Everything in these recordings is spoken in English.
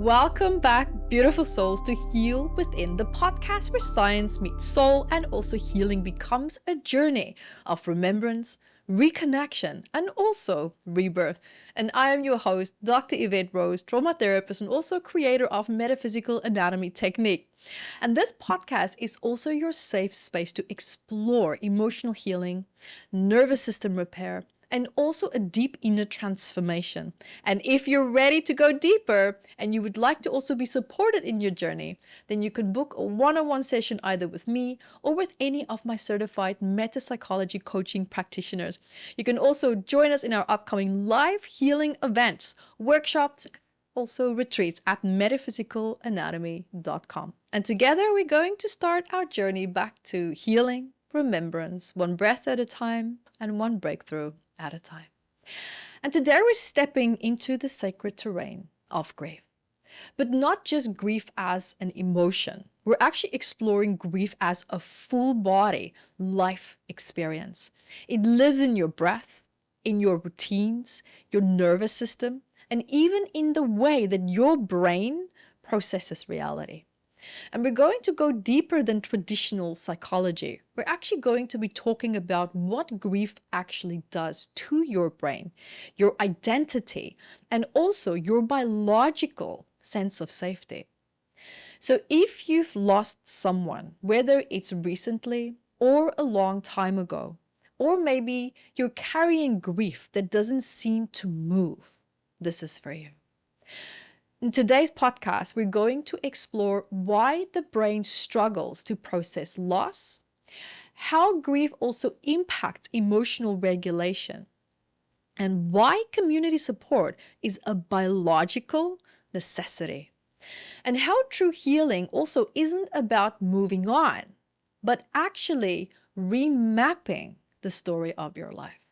Welcome back, beautiful souls, to Heal Within, the podcast where science meets soul and also healing becomes a journey of remembrance, reconnection, and also rebirth. And I am your host, Dr. Evette Rose, trauma therapist and also creator of Metaphysical Anatomy Technique. And this podcast is also your safe space to explore emotional healing, nervous system repair, and also a deep inner transformation. And if you're ready to go deeper and you would like to also be supported in your journey, then you can book a one-on-one session either with me or with any of my certified meta-psychology coaching practitioners. You can also join us in our upcoming live healing events, workshops, also retreats at metaphysicalanatomy.com. And together we're going to start our journey back to healing, remembrance, one breath at a time and one breakthrough at a time. And today we're stepping into the sacred terrain of grief. But not just grief as an emotion. We're actually exploring grief as a full body life experience. It lives in your breath, in your routines, your nervous system, and even in the way that your brain processes reality. And we're going to go deeper than traditional psychology. We're actually going to be talking about what grief actually does to your brain, your identity, and also your biological sense of safety. So if you've lost someone, whether it's recently or a long time ago, or maybe you're carrying grief that doesn't seem to move, this is for you. In today's podcast, we're going to explore why the brain struggles to process loss, how grief also impacts emotional regulation, and why community support is a biological necessity, and how true healing also isn't about moving on, but actually remapping the story of your life.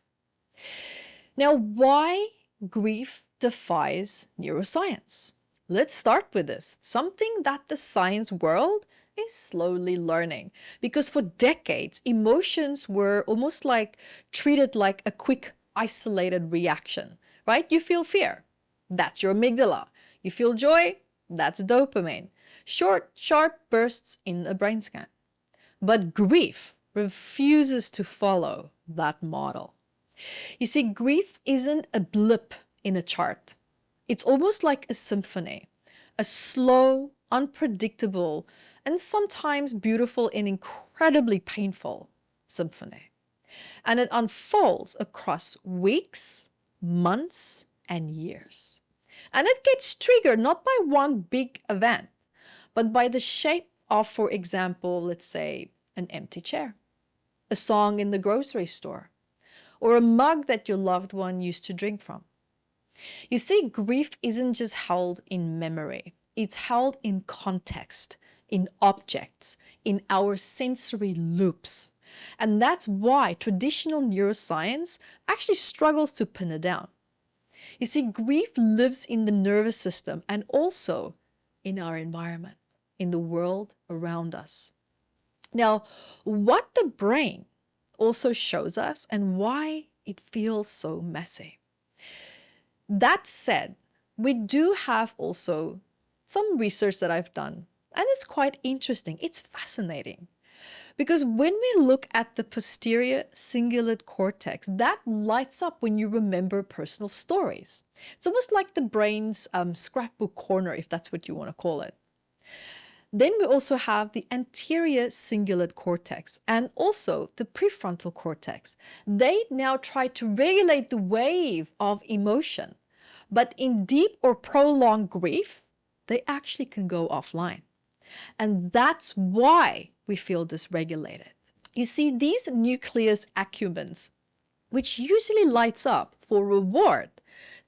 Now, why grief defies neuroscience? Let's start with this, something that the science world is slowly learning. Because for decades, emotions were almost like treated like a quick, isolated reaction, right? You feel fear, that's your amygdala. You feel joy, that's dopamine. Short, sharp bursts in a brain scan. But grief refuses to follow that model. You see, grief isn't a blip in a chart. It's almost like a symphony, a slow, unpredictable, and sometimes beautiful and incredibly painful symphony. And it unfolds across weeks, months, and years. And it gets triggered not by one big event, but by the shape of, for example, let's say, an empty chair, a song in the grocery store, or a mug that your loved one used to drink from. You see, grief isn't just held in memory. It's held in context, in objects, in our sensory loops. And that's why traditional neuroscience actually struggles to pin it down. You see, grief lives in the nervous system and also in our environment, in the world around us. Now, what the brain also shows us and why it feels so messy. That said, we do have also some research that I've done, and it's quite interesting. It's fascinating because when we look at the posterior cingulate cortex, that lights up when you remember personal stories. It's almost like the brain's scrapbook corner, if that's what you want to call it. Then we also have the anterior cingulate cortex and also the prefrontal cortex. They now try to regulate the wave of emotion, but in deep or prolonged grief, they actually can go offline. And that's why we feel dysregulated. You see, these nucleus accumbens, which usually lights up for reward,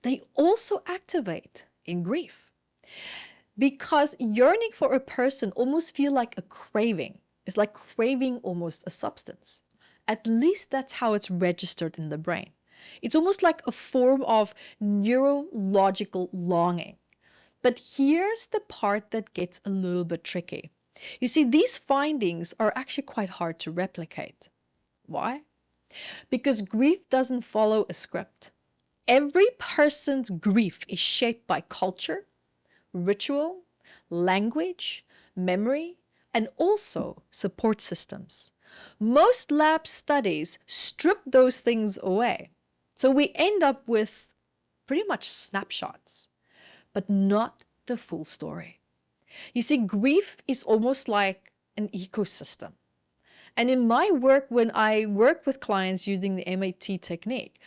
they also activate in grief. Because yearning for a person almost feel like a craving. It's like craving almost a substance. At least that's how it's registered in the brain. It's almost like a form of neurological longing. But here's the part that gets a little bit tricky. You see, these findings are actually quite hard to replicate. Why? Because grief doesn't follow a script. Every person's grief is shaped by culture, ritual, language, memory, and also support systems. Most lab studies strip those things away. So we end up with pretty much snapshots, but not the full story. You see, grief is almost like an ecosystem. And in my work, when I work with clients using the MAT technique,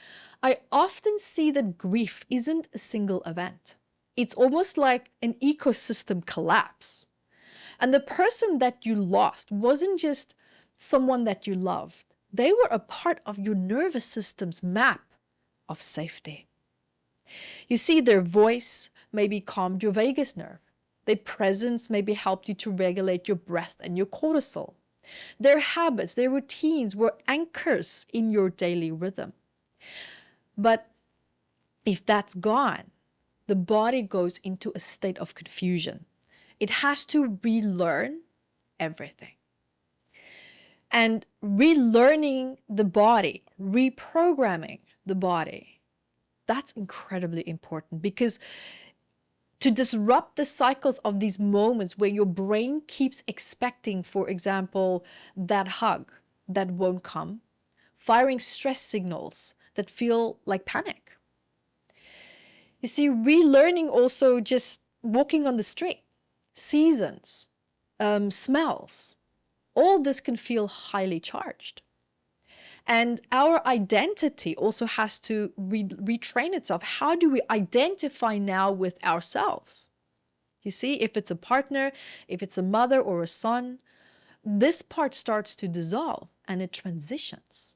I often see that grief isn't a single event. It's almost like an ecosystem collapse. And the person that you lost wasn't just someone that you loved. They were a part of your nervous system's map of safety. You see, their voice maybe calmed your vagus nerve. Their presence maybe helped you to regulate your breath and your cortisol. Their habits, their routines were anchors in your daily rhythm. But if that's gone, the body goes into a state of confusion. It has to relearn everything. And relearning the body, reprogramming the body, that's incredibly important, because to disrupt the cycles of these moments where your brain keeps expecting, for example, that hug that won't come, firing stress signals that feel like panic. You see, relearning also just walking on the street, seasons, smells, all this can feel highly charged. And our identity also has to retrain itself. How do we identify now with ourselves? You see, if it's a partner, if it's a mother or a son, this part starts to dissolve and it transitions.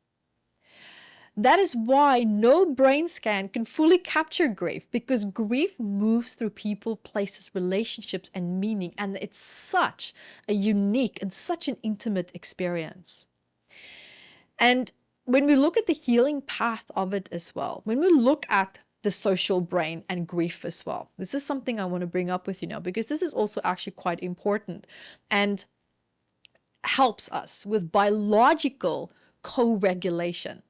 That is why no brain scan can fully capture grief, because grief moves through people, places, relationships, and meaning. And it's such a unique and such an intimate experience. And when we look at the healing path of it as well, when we look at the social brain and grief as well, this is something I want to bring up with you now, because this is also actually quite important and helps us with biological co-regulation.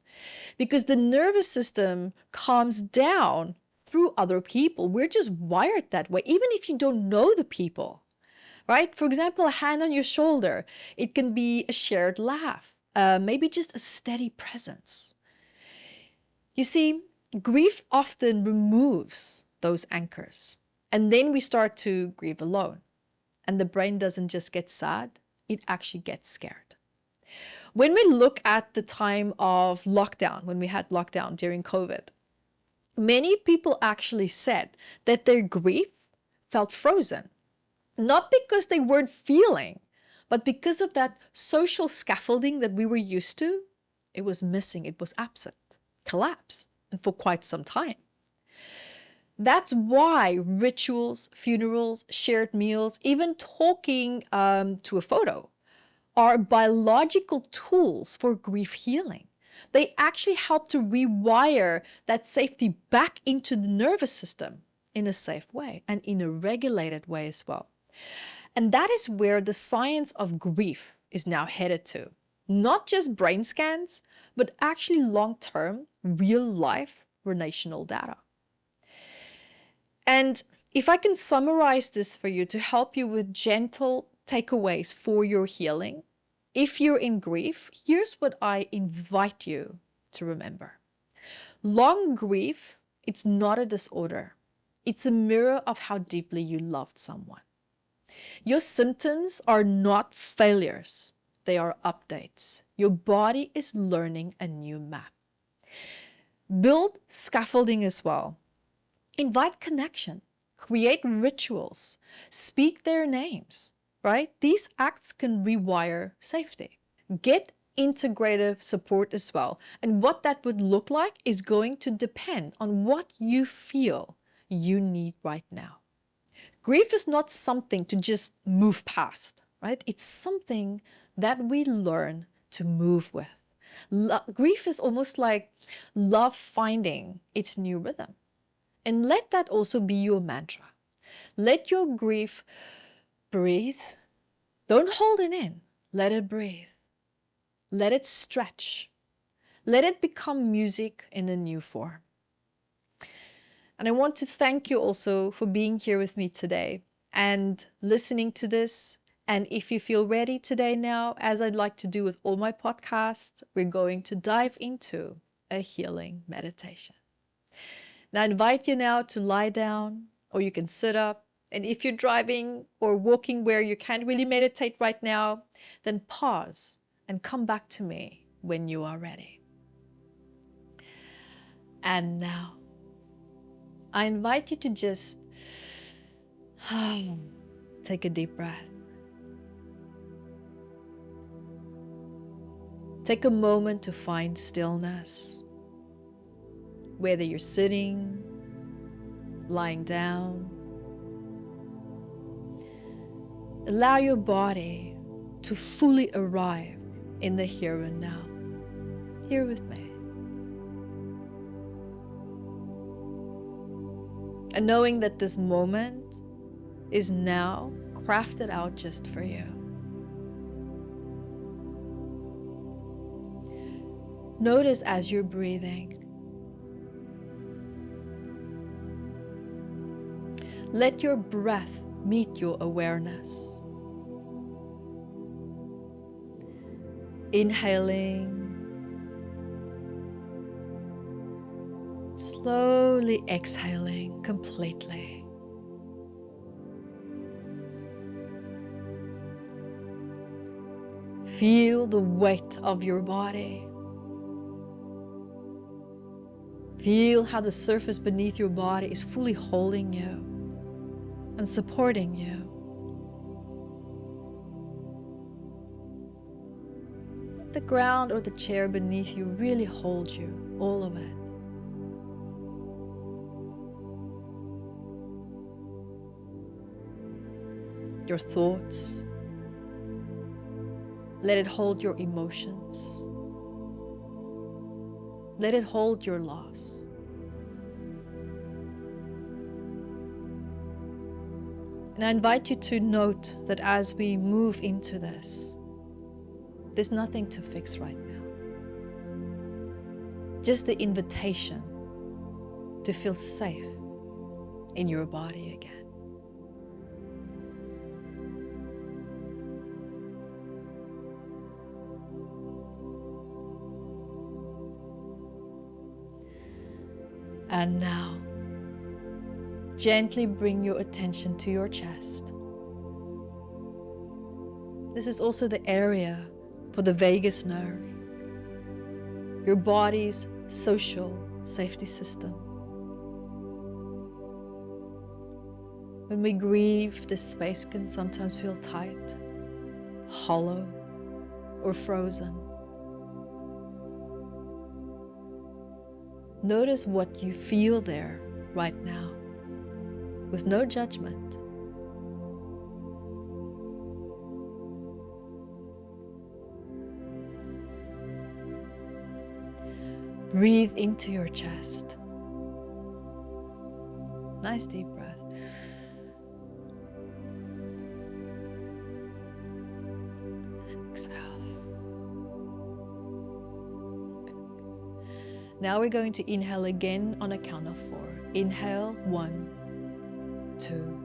Because the nervous system calms down through other people. We're just wired that way, even if you don't know the people, right? For example, a hand on your shoulder, it can be a shared laugh, maybe just a steady presence. You see, grief often removes those anchors, and then we start to grieve alone. And the brain doesn't just get sad, it actually gets scared. When we look at the time of lockdown, when we had lockdown during COVID, many people actually said that their grief felt frozen. Not because they weren't feeling, but because of that social scaffolding that we were used to. It was missing, it was absent, collapsed, and for quite some time. That's why rituals, funerals, shared meals, even talking to a photo, are biological tools for grief healing. They actually help to rewire that safety back into the nervous system in a safe way and in a regulated way as well. And that is where the science of grief is now headed to. Not just brain scans, but actually long-term, real-life relational data. And if I can summarize this for you to help you with gentle takeaways for your healing, if you're in grief, here's what I invite you to remember. Long grief, it's not a disorder. It's a mirror of how deeply you loved someone. Your symptoms are not failures. They are updates. Your body is learning a new map. Build scaffolding as well. Invite connection. Create rituals. Speak their names, right? These acts can rewire safety. Get integrative support as well. And what that would look like is going to depend on what you feel you need right now. Grief is not something to just move past, right? It's something that we learn to move with. Grief is almost like love finding its new rhythm. And let that also be your mantra. Let your grief breathe. Don't hold it in. Let it breathe. Let it stretch. Let it become music in a new form. And I want to thank you also for being here with me today and listening to this. And if you feel ready today now, as I'd like to do with all my podcasts, we're going to dive into a healing meditation. Now I invite you now to lie down, or you can sit up. And if you're driving or walking where you can't really meditate right now, then pause and come back to me when you are ready. And now, I invite you to just take a deep breath. Take a moment to find stillness, whether you're sitting, lying down. Allow your body to fully arrive in the here and now. Here with me. And knowing that this moment is now crafted out just for you. Notice as you're breathing. Let your breath meet your awareness. Inhaling. Slowly exhaling completely. Feel the weight of your body. Feel how the surface beneath your body is fully holding you and supporting you. Let the ground or the chair beneath you really hold you, all of it. Your thoughts. Let it hold your emotions. Let it hold your loss. And I invite you to note that as we move into this, there's nothing to fix right now. Just the invitation to feel safe in your body again. And now, gently bring your attention to your chest. This is also the area for the vagus nerve, your body's social safety system. When we grieve, this space can sometimes feel tight, hollow, or frozen. Notice what you feel there right now, with no judgment. Breathe into your chest. Nice deep breath. And exhale. Now we're going to inhale again on a count of 4. Inhale, 1, 2,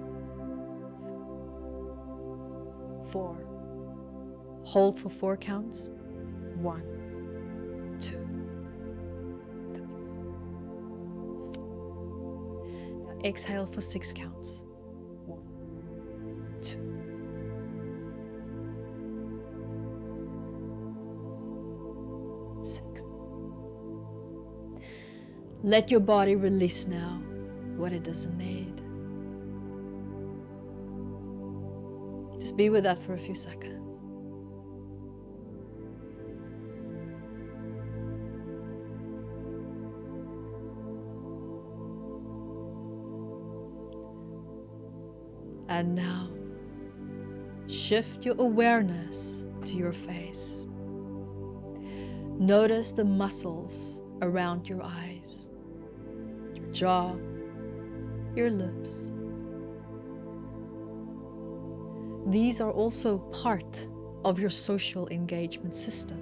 4. Hold for 4 counts. 1, 2, 3. Now exhale for 6 counts. 1, 2. 6. Let your body release now what it doesn't need. Just be with that for a few seconds. And now, shift your awareness to your face. Notice the muscles around your eyes, your jaw, your lips. These are also part of your social engagement system.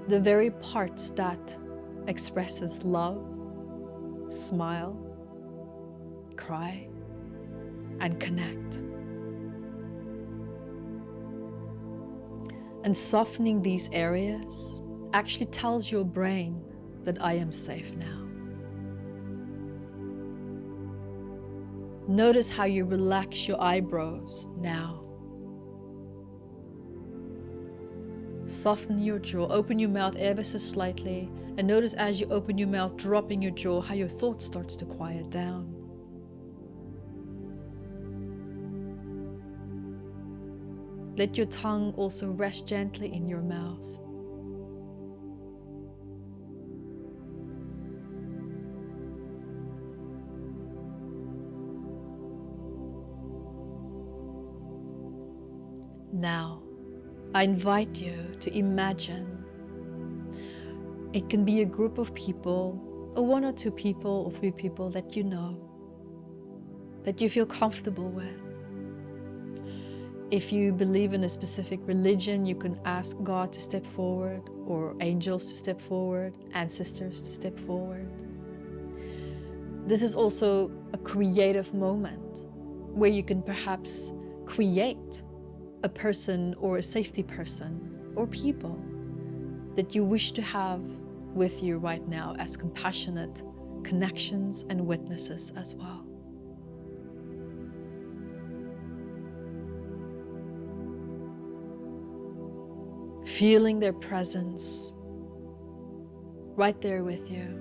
The very parts that expresses love, smile, cry, and connect. And softening these areas actually tells your brain that I am safe now. Notice how you relax your eyebrows now. Soften your jaw, open your mouth ever so slightly, and notice as you open your mouth, dropping your jaw, how your thought starts to quiet down. Let your tongue also rest gently in your mouth. Now, I invite you to imagine. It can be a group of people, or 1 or 2 people, or 3 people that you know, that you feel comfortable with. If you believe in a specific religion, you can ask God to step forward, or angels to step forward, ancestors to step forward. This is also a creative moment where you can perhaps create a person or a safety person or people that you wish to have with you right now as compassionate connections and witnesses as well. Feeling their presence right there with you.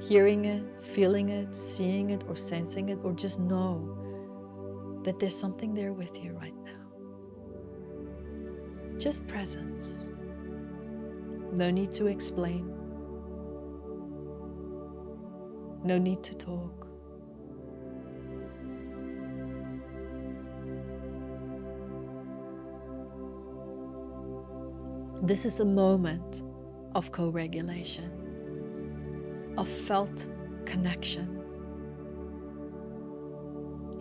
Hearing it, feeling it, seeing it, or sensing it, or just know that there's something there with you right now. Just presence. No need to explain. No need to talk. This is a moment of co-regulation, of felt connection.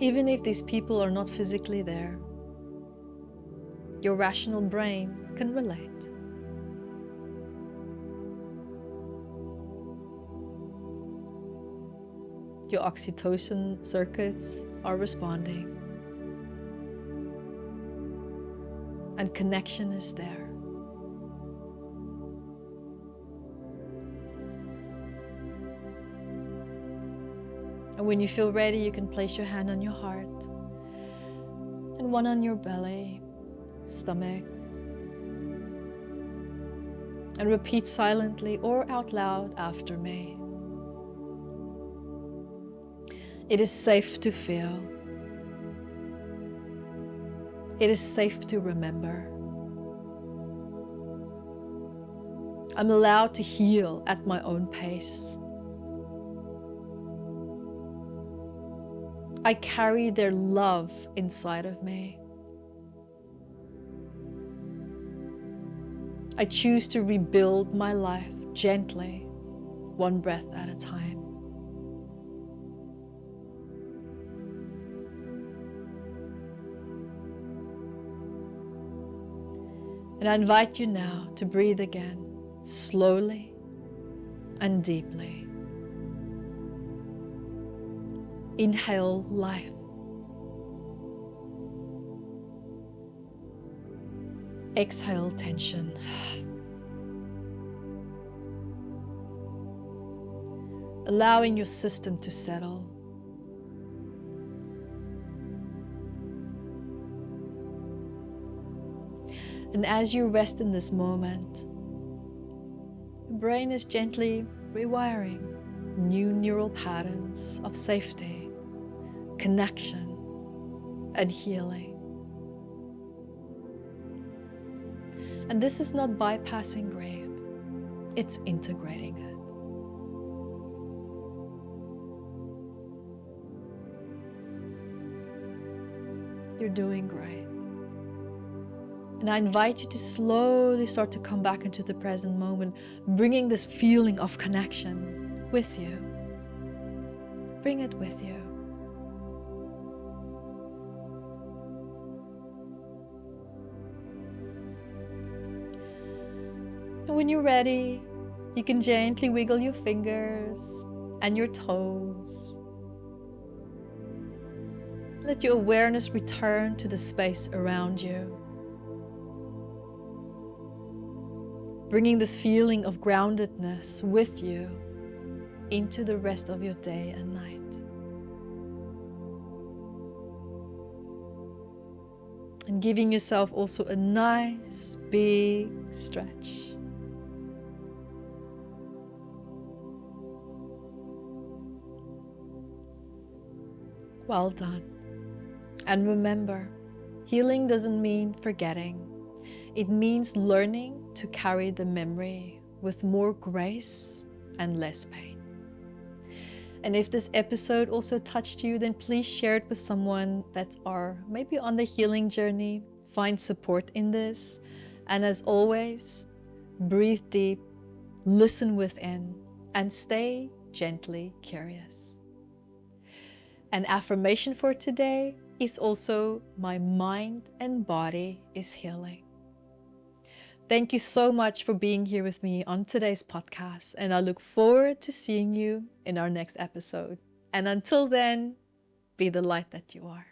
Even if these people are not physically there, your rational brain can relate. Your oxytocin circuits are responding, and connection is there. And when you feel ready, you can place your hand on your heart and one on your belly, stomach, and repeat silently or out loud after me. It is safe to feel. It is safe to remember. I'm allowed to heal at my own pace. I carry their love inside of me. I choose to rebuild my life gently, one breath at a time. And I invite you now to breathe again, slowly and deeply. Inhale life. Exhale tension. Allowing your system to settle. And as you rest in this moment, your brain is gently rewiring new neural patterns of safety, connection, and healing. And this is not bypassing grief, it's integrating it. You're doing great. And I invite you to slowly start to come back into the present moment, bringing this feeling of connection with you. Bring it with you. And when you're ready, you can gently wiggle your fingers and your toes. Let your awareness return to the space around you, bringing this feeling of groundedness with you into the rest of your day and night. And giving yourself also a nice big stretch. Well done. And remember, healing doesn't mean forgetting. It means learning to carry the memory with more grace and less pain. And if this episode also touched you, then please share it with someone that are maybe on the healing journey. Find support in this. And as always, breathe deep, listen within, and stay gently curious. An affirmation for today is also my mind and body is healing. Thank you so much for being here with me on today's podcast, and I look forward to seeing you in our next episode. And until then, be the light that you are.